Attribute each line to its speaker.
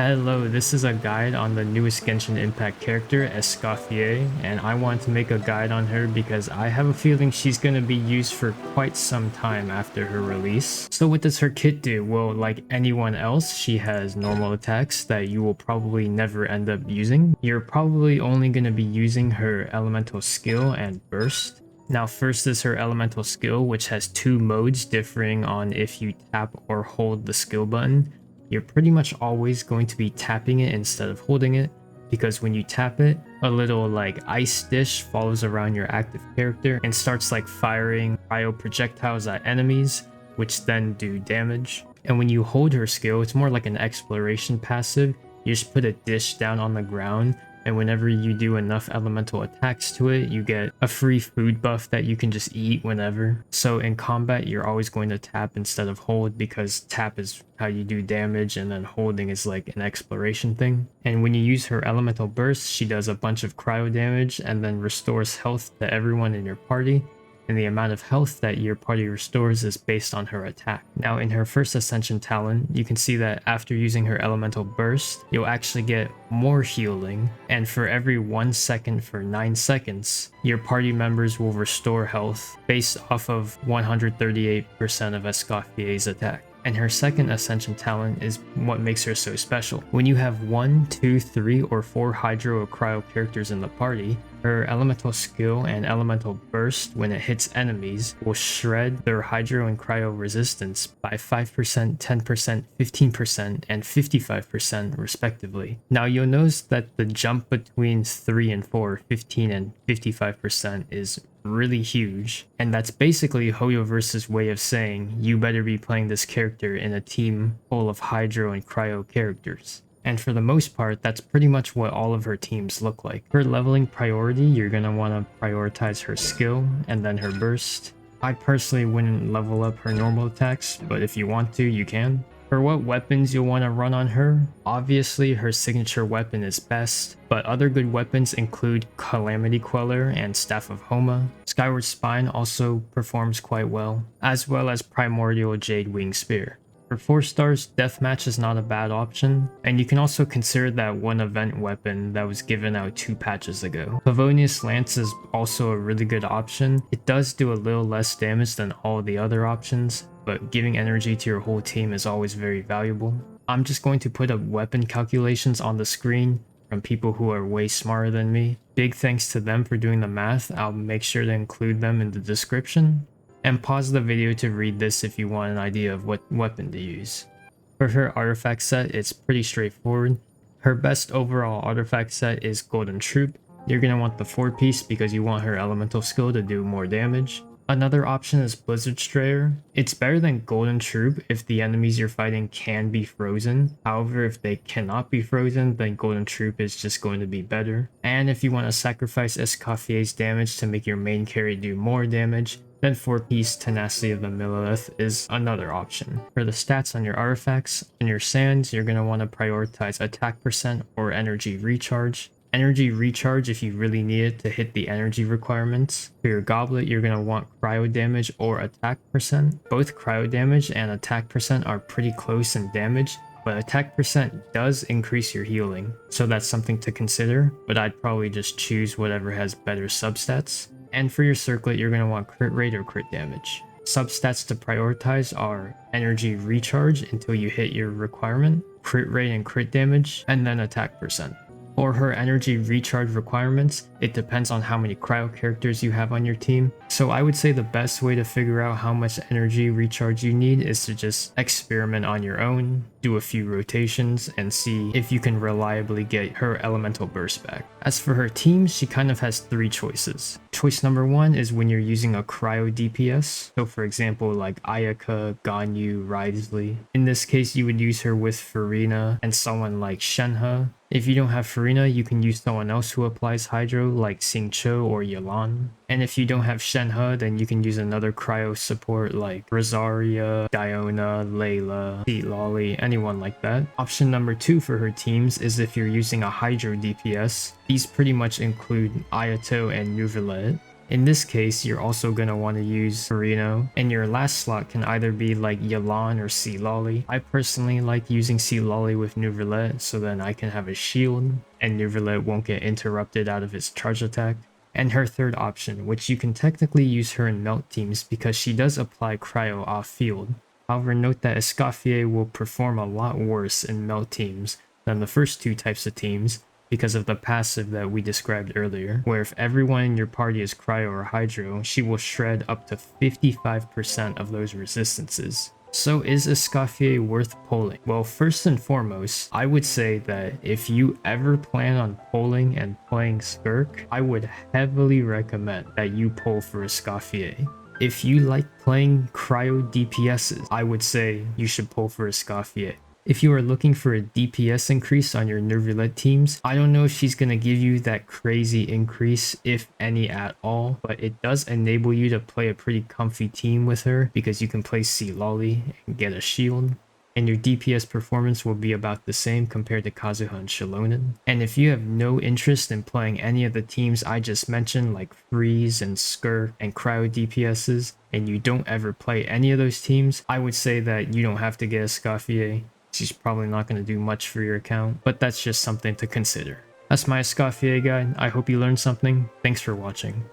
Speaker 1: Hello, this is a guide on the newest Genshin Impact character, Escoffier, and I want to make a guide on her because I have a feeling she's going to be used for quite some time after her release. So what does her kit do? Well, like anyone else, she has normal attacks that you will probably never end up using. You're probably only going to be using her elemental skill and burst. Now first is her elemental skill, which has two modes differing on if you tap or hold the skill button. You're pretty much always going to be tapping it instead of holding it, because when you tap it, a little like ice dish follows around your active character and starts like firing cryo projectiles at enemies, which then do damage. And when you hold her skill, it's more like an exploration passive. You just put a dish down on the ground, and whenever you do enough elemental attacks to it, you get a free food buff that you can just eat whenever. So in combat, you're always going to tap instead of hold, because tap is how you do damage and then holding is like an exploration thing. And when you use her elemental burst, she does a bunch of cryo damage and then restores health to everyone in your party. And the amount of health that your party restores is based on her attack. Now in her first ascension talent, you can see that after using her elemental burst, you'll actually get more healing, and for every 1 second for 9 seconds, your party members will restore health based off of 138% of Escoffier's attack. And her second ascension talent is what makes her so special. When you have 1, 2, 3, or 4 hydro or cryo characters in the party, her elemental skill and elemental burst when it hits enemies will shred their hydro and cryo resistance by 5%, 10%, 15%, and 55% respectively. Now you'll notice that the jump between 3 and 4, 15 and 55% is really huge, and that's basically Hoyoverse's way of saying you better be playing this character in a team full of hydro and cryo characters. And for the most part, that's pretty much what all of her teams look like. For leveling priority, you're going to want to prioritize her skill and then her burst. I personally wouldn't level up her normal attacks, but if you want to, you can. For what weapons you'll want to run on her, obviously her signature weapon is best, but other good weapons include Calamity Queller and Staff of Homa. Skyward Spine also performs quite well as Primordial Jade Wing Spear. For 4 stars, Deathmatch is not a bad option, and you can also consider that one event weapon that was given out 2 patches ago. Favonius Lance is also a really good option. It does do a little less damage than all the other options, but giving energy to your whole team is always very valuable. I'm just going to put up weapon calculations on the screen from people who are way smarter than me. Big thanks to them for doing the math. I'll make sure to include them in the description. And pause the video to read this if you want an idea of what weapon to use. For her artifact set, it's pretty straightforward. Her best overall artifact set is Golden Troop. You're going to want the 4-piece because you want her elemental skill to do more damage. Another option is Blizzard Strayer. It's better than Golden Troop if the enemies you're fighting can be frozen. However, if they cannot be frozen, then Golden Troop is just going to be better. And if you want to sacrifice Escoffier's damage to make your main carry do more damage, then 4-piece Tenacity of the Millilith is another option. For the stats on your artifacts, in your sands, you're going to want to prioritize attack percent or energy recharge. Energy recharge if you really need it to hit the energy requirements. For your goblet, you're going to want cryo damage or attack percent. Both cryo damage and attack percent are pretty close in damage, but attack percent does increase your healing, so that's something to consider, but I'd probably just choose whatever has better substats. And for your circlet, you're going to want crit rate or crit damage. Substats to prioritize are energy recharge until you hit your requirement, crit rate and crit damage, and then attack percent. For her energy recharge requirements, it depends on how many cryo characters you have on your team. So I would say the best way to figure out how much energy recharge you need is to just experiment on your own, do a few rotations, and see if you can reliably get her elemental burst back. As for her team, she kind of has 3 choices. Choice number 1 is when you're using a cryo DPS. So for example, like Ayaka, Ganyu, Wriothesley. In this case, you would use her with Farina and someone like Shenhe. If you don't have Farina, you can use someone else who applies Hydro like Xingqiu or Yelan. And if you don't have Shenhe, then you can use another cryo support like Rosaria, Diona, Layla, Seat Lolly, anyone like that. Option number 2 for her teams is if you're using a Hydro DPS. These pretty much include Ayato and Nuvalet. In this case, you're also going to want to use Marino, and your last slot can either be like Yelan or Sea Lolly. I personally like using Sea Lolly with Neuvillette so then I can have a shield, and Neuvillette won't get interrupted out of its charge attack. And her third option, which you can technically use her in melt teams because she does apply cryo off field. However, note that Escoffier will perform a lot worse in melt teams than the first two types of teams because of the passive that we described earlier, where if everyone in your party is cryo or hydro, she will shred up to 55% of those resistances. So is Escoffier worth polling? Well, first and foremost, I would say that if you ever plan on polling and playing Skirk, I would heavily recommend that you poll for Escoffier. If you like playing cryo DPSs, I would say you should poll for Escoffier. If you are looking for a DPS increase on your Neuvillette teams, I don't know if she's going to give you that crazy increase, if any at all, but it does enable you to play a pretty comfy team with her because you can play Sea Lolly and get a shield. And your DPS performance will be about the same compared to Kazuha and Shilonen. And if you have no interest in playing any of the teams I just mentioned like Freeze and Skirk and Cryo DPSs, and you don't ever play any of those teams, I would say that you don't have to get Escoffier. She's probably not going to do much for your account, but that's just something to consider. That's my Escoffier guide. I hope you learned something. Thanks for watching.